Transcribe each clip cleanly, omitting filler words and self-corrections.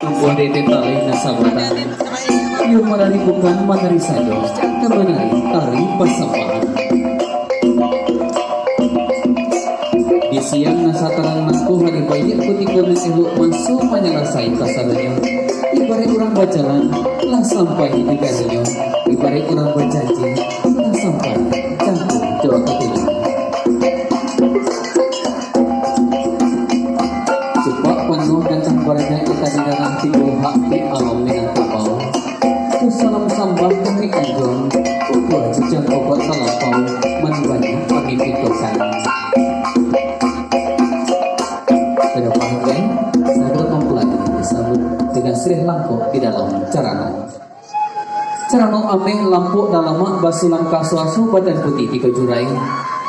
Buat itu tali nasabatan yang menari bukan menari saja, kan menari tari persembahan. Di siang nasa terang nangku hari bayi kutikun elok masuk menyelesai kasarnya. Ibarat orang berjalan lah sampai di karinya. Ibarat orang berjanji lah sampai jatuh jawa ketiga. Cepat penuh dan tambarnya kita di dalam timbul hak di alam Minangkabau. Salam sambal kami anjong, ukur jejak obat salapau, manibanya pagi pitokan. Pada pagi, saya mempelajari disambut dengan sirih lampu di dalam carano. Carano ameh lampu dalam basuh langkah suasu badan putih di kejurai.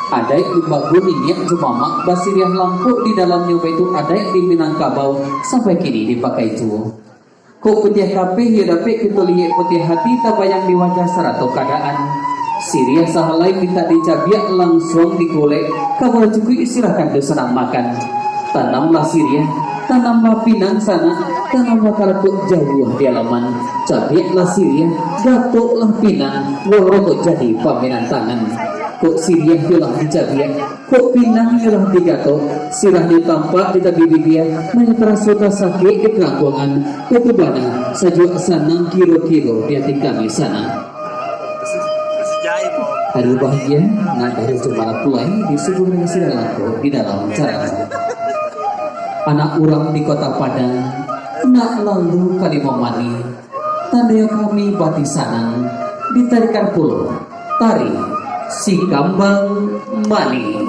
Ada di bagun minyak jumamak basiriah lampu di dalamnya itu ada di Minangkabau sampai kini dipakai itu. Kok putih kape hirape kita lihat putih hati tak bayang di wajah serato keadaan. Siriah sahalai minta dicabiak langsung digolek. Kamu juga istilahkan tu senang makan. Tanamlah siriah, tanamlah pinang sana, tanamlah karakut jauh di alaman. Cabiaklah siriah, gatuklah pinang, warokok jadi paminan tangan. Kok siriah hilang dicabiak, kok pinang hilang digatok, sirahnya tampak di tepi bibir, menyerasa sakit di kerangkuangan, ketubana, sajuk sanang kilo-kilo di hati kami sana. Hari bahagia, nak dari cemara pulai di sebuah sirah lampu di dalam cara. Anak orang di kota Padang, nak lalu kali memani, tanda kami bati sanang, ditarikan pulau, tari, si kambang mani.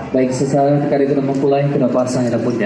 Baik, sesaat kali itu mempulai kenapa saya dapat